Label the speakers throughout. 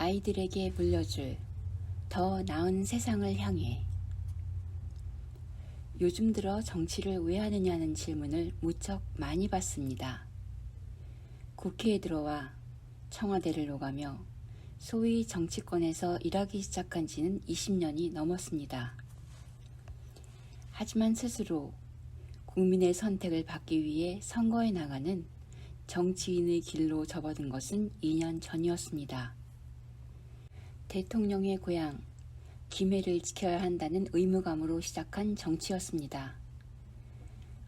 Speaker 1: 아이들에게 물려줄 더 나은 세상을 향해. 요즘 들어 정치를 왜 하느냐는 질문을 무척 많이 받습니다. 국회에 들어와 청와대를 오가며 소위 정치권에서 일하기 시작한 지는 20년이 넘었습니다. 하지만 스스로 국민의 선택을 받기 위해 선거에 나가는 정치인의 길로 접어든 것은 2년 전이었습니다. 대통령의 고향 김해를 지켜야 한다는 의무감으로 시작한 정치였습니다.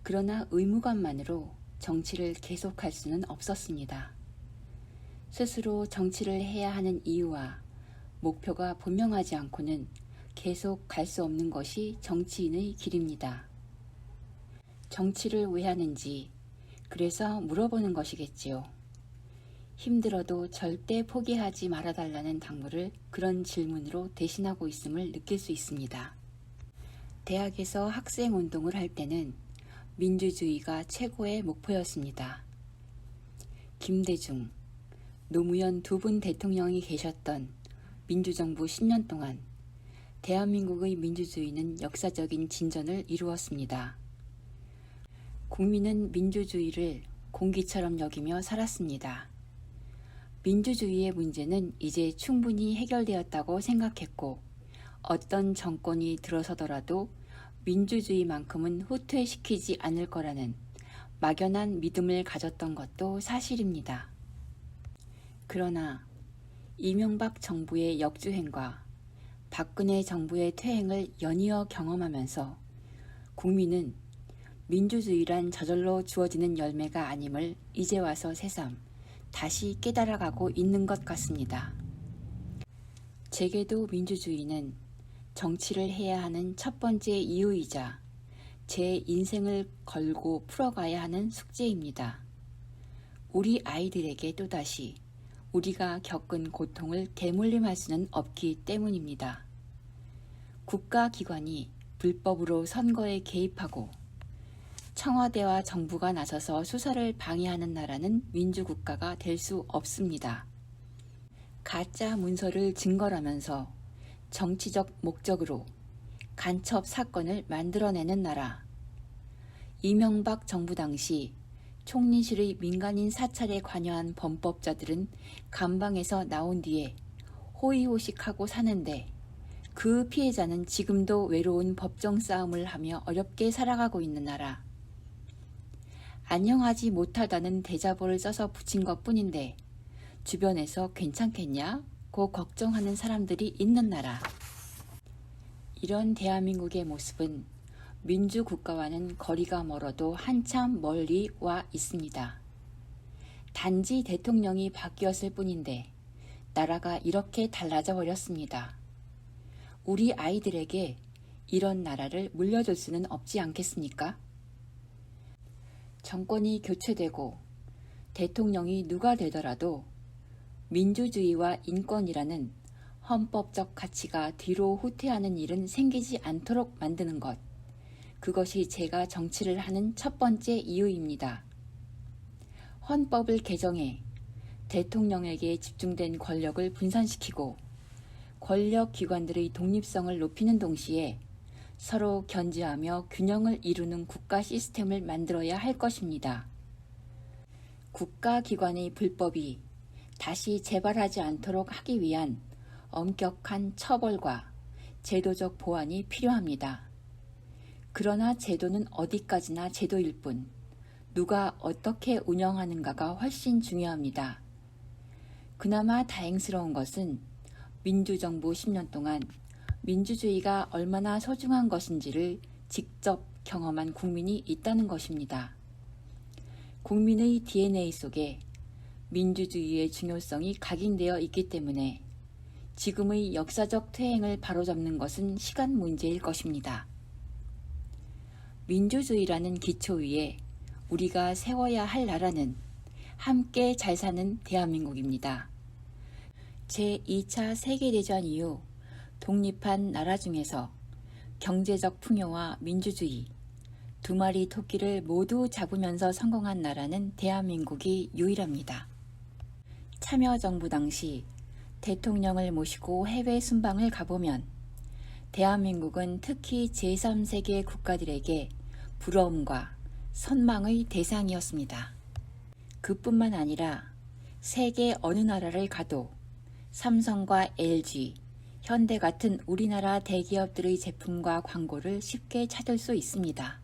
Speaker 1: 그러나 의무감만으로 정치를 계속할 수는 없었습니다. 스스로 정치를 해야 하는 이유와 목표가 분명하지 않고는 계속 갈 수 없는 것이 정치인의 길입니다. 정치를 왜 하는지 그래서 물어보는 것이겠지요. 힘들어도 절대 포기하지 말아달라는 당부를 그런 질문으로 대신하고 있음을 느낄 수 있습니다. 대학에서 학생운동을 할 때는 민주주의가 최고의 목표였습니다. 김대중, 노무현 두 분 대통령이 계셨던 민주정부 10년 동안 대한민국의 민주주의는 역사적인 진전을 이루었습니다. 국민은 민주주의를 공기처럼 여기며 살았습니다. 민주주의의 문제는 이제 충분히 해결되었다고 생각했고 어떤 정권이 들어서더라도 민주주의만큼은 후퇴시키지 않을 거라는 막연한 믿음을 가졌던 것도 사실입니다. 그러나 이명박 정부의 역주행과 박근혜 정부의 퇴행을 연이어 경험하면서 국민은 민주주의란 저절로 주어지는 열매가 아님을 이제 와서 새삼 다시 깨달아가고 있는 것 같습니다. 제게도 민주주의는 정치를 해야 하는 첫 번째 이유이자 제 인생을 걸고 풀어가야 하는 숙제입니다. 우리 아이들에게 또다시 우리가 겪은 고통을 되물림할 수는 없기 때문입니다. 국가기관이 불법으로 선거에 개입하고 청와대와 정부가 나서서 수사를 방해하는 나라는 민주국가가 될 수 없습니다. 가짜 문서를 증거라면서 정치적 목적으로 간첩 사건을 만들어내는 나라. 이명박 정부 당시 총리실의 민간인 사찰에 관여한 범법자들은 감방에서 나온 뒤에 호의호식하고 사는데 그 피해자는 지금도 외로운 법정 싸움을 하며 어렵게 살아가고 있는 나라. 안녕하지 못하다는 대자보를 써서 붙인 것뿐인데 주변에서 괜찮겠냐고 걱정하는 사람들이 있는 나라. 이런 대한민국의 모습은 민주국가와는 거리가 멀어도 한참 멀리 와 있습니다. 단지 대통령이 바뀌었을 뿐인데 나라가 이렇게 달라져 버렸습니다. 우리 아이들에게 이런 나라를 물려줄 수는 없지 않겠습니까? 정권이 교체되고 대통령이 누가 되더라도 민주주의와 인권이라는 헌법적 가치가 뒤로 후퇴하는 일은 생기지 않도록 만드는 것. 그것이 제가 정치를 하는 첫 번째 이유입니다. 헌법을 개정해 대통령에게 집중된 권력을 분산시키고 권력기관들의 독립성을 높이는 동시에 서로 견제하며 균형을 이루는 국가 시스템을 만들어야 할 것입니다. 국가기관의 불법이 다시 재발하지 않도록 하기 위한 엄격한 처벌과 제도적 보완이 필요합니다. 그러나 제도는 어디까지나 제도일 뿐 누가 어떻게 운영하는가가 훨씬 중요합니다. 그나마 다행스러운 것은 민주정부 10년 동안 민주주의가 얼마나 소중한 것인지를 직접 경험한 국민이 있다는 것입니다. 국민의 DNA 속에 민주주의의 중요성이 각인되어 있기 때문에 지금의 역사적 퇴행을 바로잡는 것은 시간 문제일 것입니다. 민주주의라는 기초 위에 우리가 세워야 할 나라는 함께 잘 사는 대한민국입니다. 제2차 세계대전 이후 독립한 나라 중에서 경제적 풍요와 민주주의, 두 마리 토끼를 모두 잡으면서 성공한 나라는 대한민국이 유일합니다. 참여정부 당시 대통령을 모시고 해외 순방을 가보면 대한민국은 특히 제3세계 국가들에게 부러움과 선망의 대상이었습니다. 그뿐만 아니라 세계 어느 나라를 가도 삼성과 LG, 현대 같은 우리나라 대기업들의 제품과 광고를 쉽게 찾을 수 있습니다.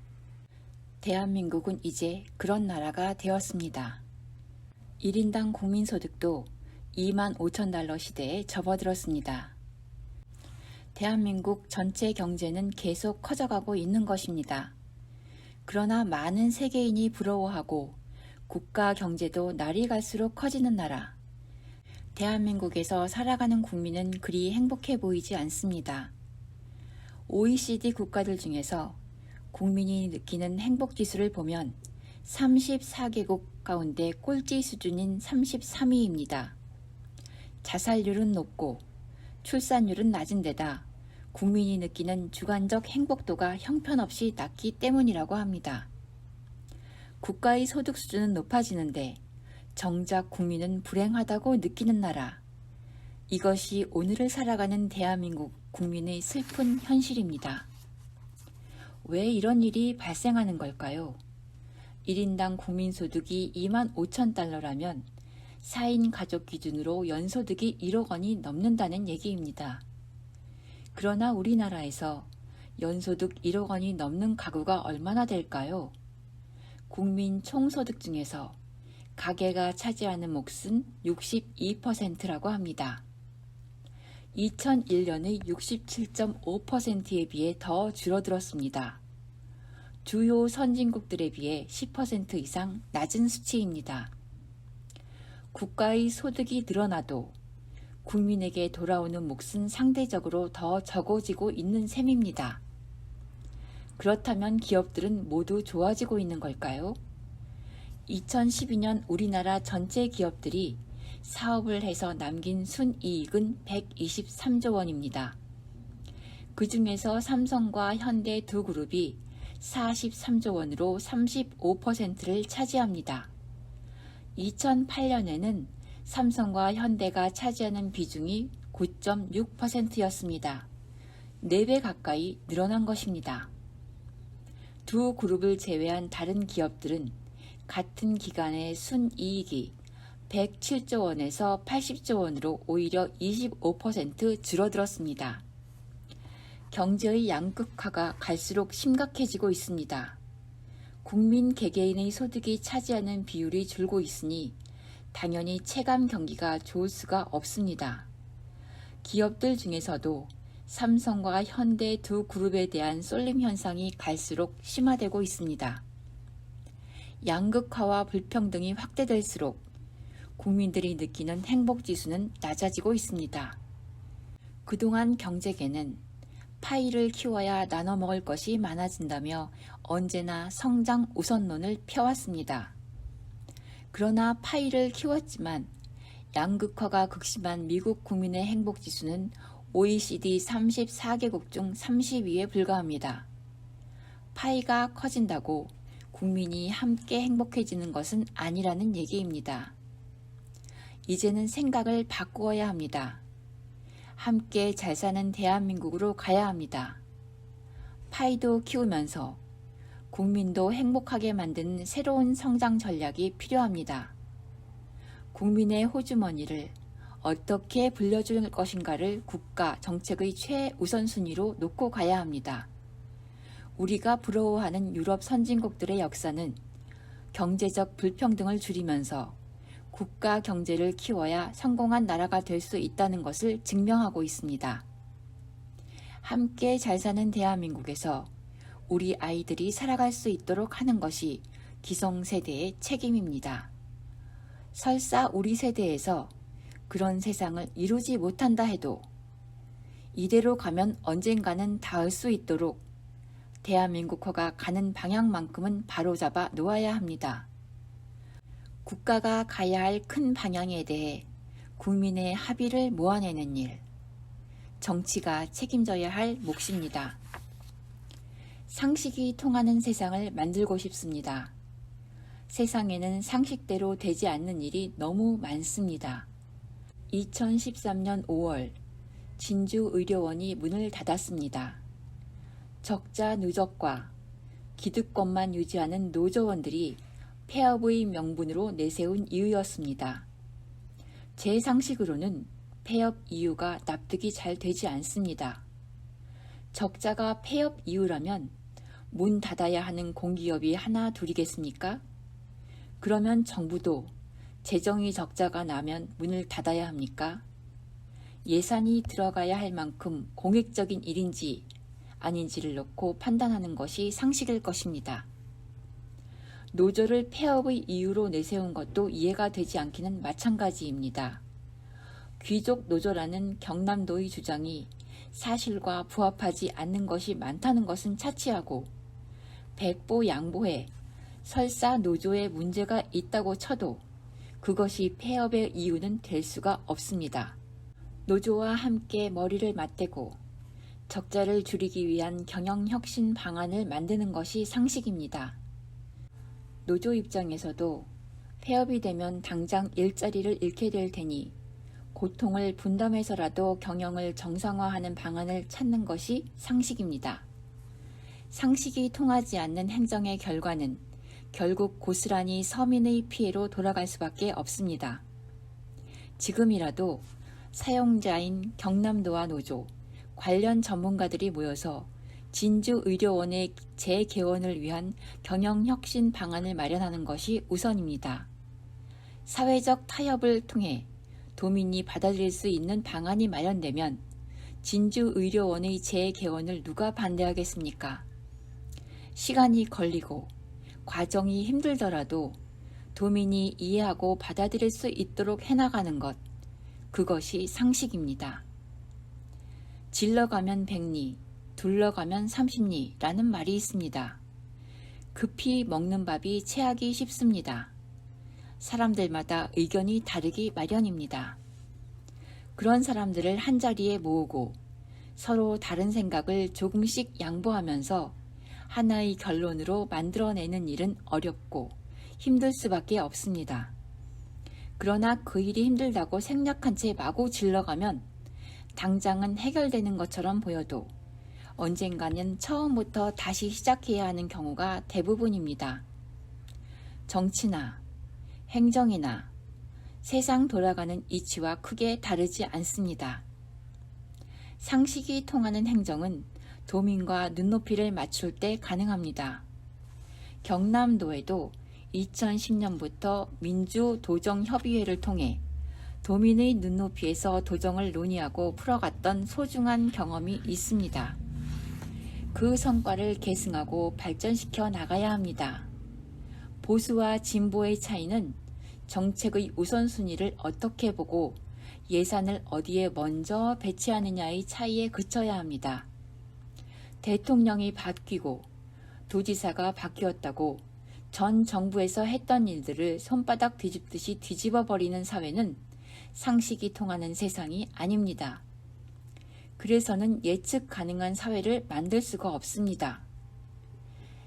Speaker 1: 대한민국은 이제 그런 나라가 되었습니다. 1인당 국민소득도 25,000달러 시대에 접어들었습니다. 대한민국 전체 경제는 계속 커져가고 있는 것입니다. 그러나 많은 세계인이 부러워하고 국가 경제도 날이 갈수록 커지는 나라. 대한민국에서 살아가는 국민은 그리 행복해 보이지 않습니다. OECD 국가들 중에서 국민이 느끼는 행복지수를 보면 34개국 가운데 꼴찌 수준인 33위입니다. 자살률은 높고 출산율은 낮은 데다 국민이 느끼는 주관적 행복도가 형편없이 낮기 때문이라고 합니다. 국가의 소득 수준은 높아지는데 정작 국민은 불행하다고 느끼는 나라. 이것이 오늘을 살아가는 대한민국 국민의 슬픈 현실입니다. 왜 이런 일이 발생하는 걸까요? 1인당 국민소득이 25,000달러라면 4인 가족 기준으로 연소득이 1억 원이 넘는다는 얘기입니다. 그러나 우리나라에서 연소득 1억 원이 넘는 가구가 얼마나 될까요? 국민 총소득 중에서 가계가 차지하는 몫은 62%라고 합니다. 2001년의 67.5%에 비해 더 줄어들었습니다. 주요 선진국들에 비해 10% 이상 낮은 수치입니다. 국가의 소득이 늘어나도 국민에게 돌아오는 몫은 상대적으로 더 적어지고 있는 셈입니다. 그렇다면 기업들은 모두 좋아지고 있는 걸까요? 2012년 우리나라 전체 기업들이 사업을 해서 남긴 순이익은 123조 원입니다. 그 중에서 삼성과 현대 두 그룹이 43조 원으로 35%를 차지합니다. 2008년에는 삼성과 현대가 차지하는 비중이 9.6%였습니다. 4배 가까이 늘어난 것입니다. 두 그룹을 제외한 다른 기업들은 같은 기간의 순이익이 107조 원에서 80조 원으로 오히려 25% 줄어들었습니다. 경제의 양극화가 갈수록 심각해지고 있습니다. 국민 개개인의 소득이 차지하는 비율이 줄고 있으니 당연히 체감 경기가 좋을 수가 없습니다. 기업들 중에서도 삼성과 현대 두 그룹에 대한 쏠림 현상이 갈수록 심화되고 있습니다. 양극화와 불평등이 확대될수록 국민들이 느끼는 행복지수는 낮아지고 있습니다. 그동안 경제계는 파이를 키워야 나눠 먹을 것이 많아진다며 언제나 성장 우선론을 펴왔습니다. 그러나 파이를 키웠지만 양극화가 극심한 미국 국민의 행복지수는 OECD 34개국 중 30위에 불과합니다. 파이가 커진다고 국민이 함께 행복해지는 것은 아니라는 얘기입니다. 이제는 생각을 바꾸어야 합니다. 함께 잘 사는 대한민국으로 가야 합니다. 파이도 키우면서 국민도 행복하게 만드는 새로운 성장 전략이 필요합니다. 국민의 호주머니를 어떻게 불려줄 것인가를 국가 정책의 최우선순위로 놓고 가야 합니다. 우리가 부러워하는 유럽 선진국들의 역사는 경제적 불평등을 줄이면서 국가 경제를 키워야 성공한 나라가 될 수 있다는 것을 증명하고 있습니다. 함께 잘 사는 대한민국에서 우리 아이들이 살아갈 수 있도록 하는 것이 기성세대의 책임입니다. 설사 우리 세대에서 그런 세상을 이루지 못한다 해도 이대로 가면 언젠가는 닿을 수 있도록 대한민국화가 가는 방향만큼은 바로잡아 놓아야 합니다. 국가가 가야 할 큰 방향에 대해 국민의 합의를 모아내는 일, 정치가 책임져야 할 몫입니다. 상식이 통하는 세상을 만들고 싶습니다. 세상에는 상식대로 되지 않는 일이 너무 많습니다. 2013년 5월 진주의료원이 문을 닫았습니다. 적자 누적과 기득권만 유지하는 노조원들이 폐업의 명분으로 내세운 이유였습니다. 제 상식으로는 폐업 이유가 납득이 잘 되지 않습니다. 적자가 폐업 이유라면 문 닫아야 하는 공기업이 하나 둘이겠습니까? 그러면 정부도 재정이 적자가 나면 문을 닫아야 합니까? 예산이 들어가야 할 만큼 공익적인 일인지 아닌지를 놓고 판단하는 것이 상식일 것입니다. 노조를 폐업의 이유로 내세운 것도 이해가 되지 않기는 마찬가지입니다. 귀족 노조라는 경남도의 주장이 사실과 부합하지 않는 것이 많다는 것은 차치하고 백보양보해 설사 노조에 문제가 있다고 쳐도 그것이 폐업의 이유는 될 수가 없습니다. 노조와 함께 머리를 맞대고 적자를 줄이기 위한 경영혁신 방안을 만드는 것이 상식입니다. 노조 입장에서도 폐업이 되면 당장 일자리를 잃게 될 테니 고통을 분담해서라도 경영을 정상화하는 방안을 찾는 것이 상식입니다. 상식이 통하지 않는 행정의 결과는 결국 고스란히 서민의 피해로 돌아갈 수밖에 없습니다. 지금이라도 사용자인 경남도와 노조, 관련 전문가들이 모여서 진주의료원의 재개원을 위한 경영혁신 방안을 마련하는 것이 우선입니다. 사회적 타협을 통해 도민이 받아들일 수 있는 방안이 마련되면 진주의료원의 재개원을 누가 반대하겠습니까? 시간이 걸리고 과정이 힘들더라도 도민이 이해하고 받아들일 수 있도록 해나가는 것, 그것이 상식입니다. 질러가면 100리, 둘러가면 30리라는 말이 있습니다. 급히 먹는 밥이 체하기 쉽습니다. 사람들마다 의견이 다르기 마련입니다. 그런 사람들을 한자리에 모으고 서로 다른 생각을 조금씩 양보하면서 하나의 결론으로 만들어내는 일은 어렵고 힘들 수밖에 없습니다. 그러나 그 일이 힘들다고 생략한 채 마구 질러가면 당장은 해결되는 것처럼 보여도 언젠가는 처음부터 다시 시작해야 하는 경우가 대부분입니다. 정치나 행정이나 세상 돌아가는 이치와 크게 다르지 않습니다. 상식이 통하는 행정은 도민과 눈높이를 맞출 때 가능합니다. 경남도에도 2010년부터 민주도정협의회를 통해 도민의 눈높이에서 도정을 논의하고 풀어갔던 소중한 경험이 있습니다. 그 성과를 계승하고 발전시켜 나가야 합니다. 보수와 진보의 차이는 정책의 우선순위를 어떻게 보고 예산을 어디에 먼저 배치하느냐의 차이에 그쳐야 합니다. 대통령이 바뀌고 도지사가 바뀌었다고 전 정부에서 했던 일들을 손바닥 뒤집듯이 뒤집어버리는 사회는 상식이 통하는 세상이 아닙니다. 그래서는 예측 가능한 사회를 만들 수가 없습니다.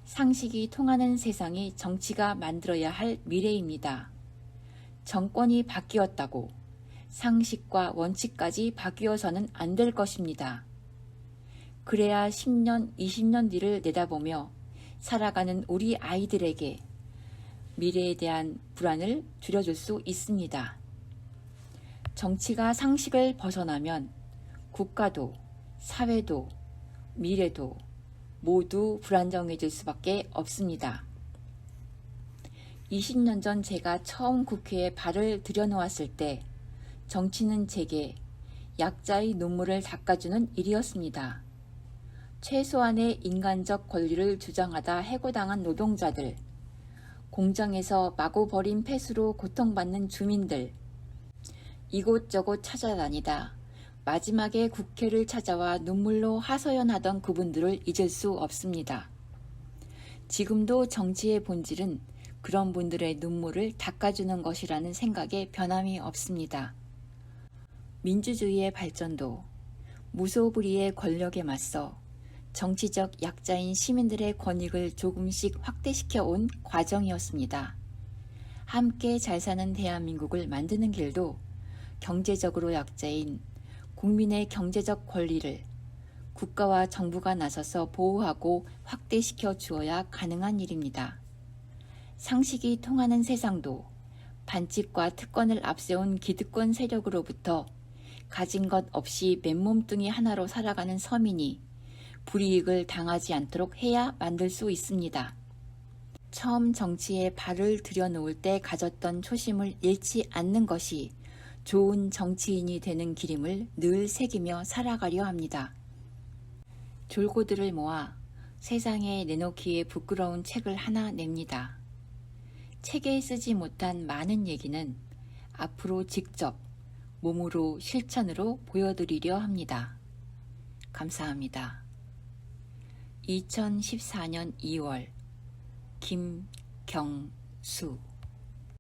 Speaker 1: 상식이 통하는 세상이 정치가 만들어야 할 미래입니다. 정권이 바뀌었다고 상식과 원칙까지 바뀌어서는 안 될 것입니다. 그래야 10년, 20년 뒤를 내다보며 살아가는 우리 아이들에게 미래에 대한 불안을 줄여줄 수 있습니다. 정치가 상식을 벗어나면 국가도, 사회도, 미래도 모두 불안정해질 수밖에 없습니다. 20년 전 제가 처음 국회에 발을 들여놓았을 때 정치는 제게 약자의 눈물을 닦아주는 일이었습니다. 최소한의 인간적 권리를 주장하다 해고당한 노동자들, 공장에서 마구 버린 폐수로 고통받는 주민들, 이곳저곳 찾아다니다 마지막에 국회를 찾아와 눈물로 하소연하던 그분들을 잊을 수 없습니다. 지금도 정치의 본질은 그런 분들의 눈물을 닦아주는 것이라는 생각에 변함이 없습니다. 민주주의의 발전도 무소불위의 권력에 맞서 정치적 약자인 시민들의 권익을 조금씩 확대시켜 온 과정이었습니다. 함께 잘 사는 대한민국을 만드는 길도 경제적으로 약자인 국민의 경제적 권리를 국가와 정부가 나서서 보호하고 확대시켜 주어야 가능한 일입니다. 상식이 통하는 세상도 반칙과 특권을 앞세운 기득권 세력으로부터 가진 것 없이 맨몸뚱이 하나로 살아가는 서민이 불이익을 당하지 않도록 해야 만들 수 있습니다. 처음 정치에 발을 들여놓을 때 가졌던 초심을 잃지 않는 것이 좋은 정치인이 되는 길임을 늘 새기며 살아가려 합니다. 졸고들을 모아 세상에 내놓기에 부끄러운 책을 하나 냅니다. 책에 쓰지 못한 많은 얘기는 앞으로 직접 몸으로 실천으로 보여드리려 합니다. 감사합니다. 2014년 2월 김경수